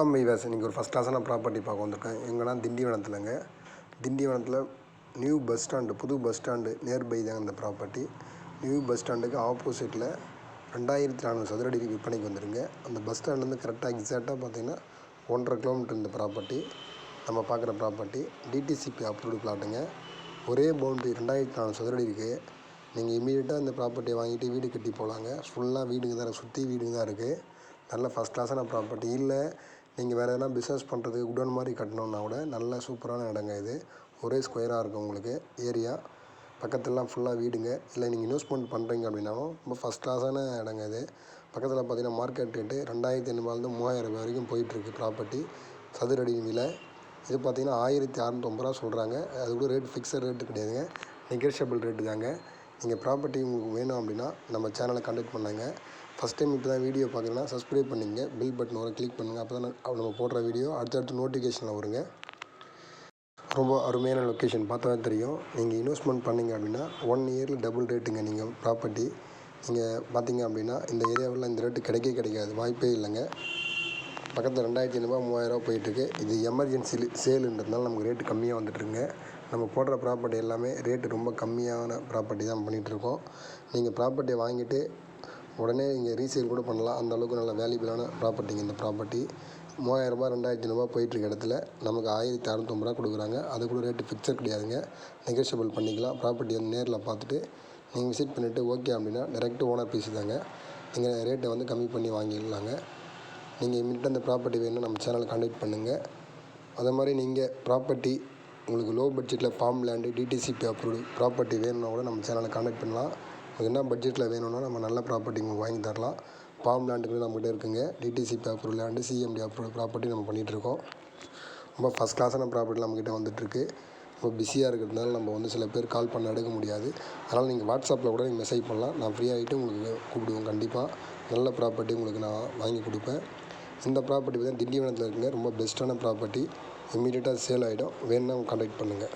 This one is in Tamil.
வணக்கம் வீவர்ஸ். இன்றைக்கி ஒரு ஃபஸ்ட் கிளாஸான ப்ராப்பர்ட்டி பார்க்க வந்திருக்கேன். எங்கன்னா திண்டிவனத்துலங்க. திண்டிவனத்தில் நியூ பஸ் ஸ்டாண்டு, புது பஸ் ஸ்டாண்டு நியர்பை தாங்க இந்த ப்ராப்பர்ட்டி. நியூ பஸ் ஸ்டாண்டுக்கு ஆப்போசிட்டில் 2400 சதுரடி விற்பனைக்கு வந்துடுங்க. அந்த பஸ் ஸ்டாண்ட்லேருந்து கரெக்டாக எக்ஸாக்டாக பார்த்தீங்கன்னா 1.5 கிலோமீட்டர் இந்த ப்ராப்பர்ட்டி. நம்ம பார்க்குற ப்ராப்பர்ட்டி டிடிசிபி அப்ரூவ்டு பிளாட்டுங்க. ஒரே பவுண்ட்ரி 2400 சதுரடி இருக்குது. நீங்கள் இமீடியட்டாக இந்த ப்ராப்பர்ட்டியை வாங்கிட்டு வீடு கட்டி போகலாங்க. ஃபுல்லாக வீடுங்க தான், சுற்றி வீடுங்க தான் இருக்குது. நல்ல ஃபஸ்ட் கிளாஸான ப்ராப்பர்ட்டி. இல்லை நீங்கள் வேறு எதனா பிஸ்னஸ் பண்ணுறதுக்கு குடோன் மாதிரி கட்டணுன்னா கூட நல்ல சூப்பரான இடங்க இது. ஒரே ஸ்கொயராக இருக்கும் உங்களுக்கு ஏரியா. பக்கத்துலலாம் ஃபுல்லாக வீடுங்க. இல்லை நீங்கள் இன்வெஸ்ட்மெண்ட் பண்ணுறீங்க அப்படின்னாலும் ரொம்ப ஃபஸ்ட் கிளாஸான இடங்க இது. பக்கத்தில் பார்த்தீங்கன்னா மார்க்கெட் ரேட்டு 2500 3000 வரைக்கும் போயிட்டுருக்கு ப்ராப்பர்ட்டி சதுரடி விலை. இது பார்த்தீங்கன்னா 1650 ரூபா சொல்கிறாங்க. அது கூட ரேட் ஃபிக்ஸட் ரேட்டு கிடையாதுங்க, நெகோஷியபிள் ரேட்டு தாங்க. நீங்கள் ப்ராப்பர்ட்டி உங்களுக்கு வேணும் அப்படின்னா நம்ம சேனலை கான்டாக்ட் பண்ணுங்க. ஃபஸ்ட் டைம் இப்போ தான் வீடியோ பார்க்குறீங்கன்னா சப்ஸ்கிரைப் பண்ணிங்க, பெல் பட்டன் வர கிளிக் பண்ணுங்கள். அப்போ தான் நம்ம போடுற வீடியோ அடுத்தடுத்து நோட்டிஃபிகேஷனில் வருங்க. ரொம்ப அருமையான லொக்கேஷன் பார்த்தா தெரியும். நீங்கள் இன்வெஸ்ட்மெண்ட் பண்ணிங்க அப்படின்னா 1 இயரில் டபுள் ரேட்டுங்க. நீங்கள் ப்ராப்பர்ட்டி நீங்கள் பார்த்தீங்க அப்படின்னா இந்த ஏரியாவில் இந்த ரேட்டு கிடைக்காது, வாய்ப்பே இல்லைங்க. பக்கத்தில் 2500 3000 போயிட்டுருக்கு. இது எமர்ஜென்சி சேலுன்றதுனால நமக்கு ரேட்டு கம்மியாக வந்துட்டுருங்க. நம்ம போடுற ப்ராப்பர்ட்டி எல்லாமே ரேட்டு ரொம்ப கம்மியான ப்ராப்பர்ட்டி தான் பண்ணிகிட்ருக்கோம். நீங்கள் ப்ராப்பர்ட்டியை வாங்கிட்டு உடனே நீங்கள் ரீசேல் கூட பண்ணலாம். அந்த அளவுக்கு நல்ல வேல்யூபிளான ப்ராப்பர்ட்டிங்க இந்த ப்ராப்பர்ட்டி. 3000 ரூபா 2500 போயிட்டுருக்க இடத்துல நமக்கு 1650 ரூபா கொடுக்குறாங்க. அது கூட ரேட்டு ஃபிக்ஸட் கிடையாதுங்க, நெகோஷியபிள் பண்ணிக்கலாம். ப்ராப்பர்ட்டி வந்து நேரில் பார்த்துட்டு நீங்கள் விசிட் பண்ணிவிட்டு ஓகே அப்படின்னா டேரெக்ட் ஓனர் பேசி தாங்க நீங்கள் ரேட்டை வந்து கம்மி பண்ணி வாங்கிடலாங்க. நீங்கள் இமீடியட்டாக இந்த ப்ராப்பர்ட்டி வேணும்னா நம்ம சேனலை கான்டாக்ட் பண்ணுங்கள். அதே மாதிரி நீங்கள் ப்ராப்பர்ட்டி உங்களுக்கு லோ பட்ஜெட்டில் form land DTCP approved property வேணும்னா கூட நம்ம சேனலை கான்டாக்ட் பண்ணலாம். உங்களுக்கு என்ன பட்ஜெட்டில் வேணும்னா நம்ம நல்ல ப்ராப்பர்ட்டி உங்களுக்கு வாங்கி தரலாம். ஃபார்ம் லேண்டுக்கு நம்மகிட்ட இருக்குங்க. DTCP approve land, CMD approve property நம்ம பண்ணிகிட்ருக்கோம். ரொம்ப ஃபஸ்ட் கிளாஸான ப்ராப்பர்ட்டி நம்மக்கிட்ட வந்துட்டுருக்கு. ரொம்ப பிஸியாக இருக்கிறதுனால நம்ம வந்து சில பேர் கால் பண்ண எடுக்க முடியாது. அதனால் நீங்கள் வாட்ஸ்அப்பில் கூட நீங்கள் மெசேஜ் பண்ணலாம். நான் ஃப்ரீ ஆகிட்டு உங்களுக்கு கூப்பிடுவேன். கண்டிப்பாக நல்ல ப்ராப்பர்ட்டி உங்களுக்கு நான் வாங்கி கொடுப்பேன். இந்த ப்ராப்பர்ட்டி பார்த்தீங்கன்னா திண்டிவனத்தில் இருக்குங்க. ரொம்ப பெஸ்ட்டான ப்ராப்பர்ட்டி. இமீடியட்டாக சேல் ஆகிடும். வேணும்னா கான்டாக்ட் பண்ணுங்கள்.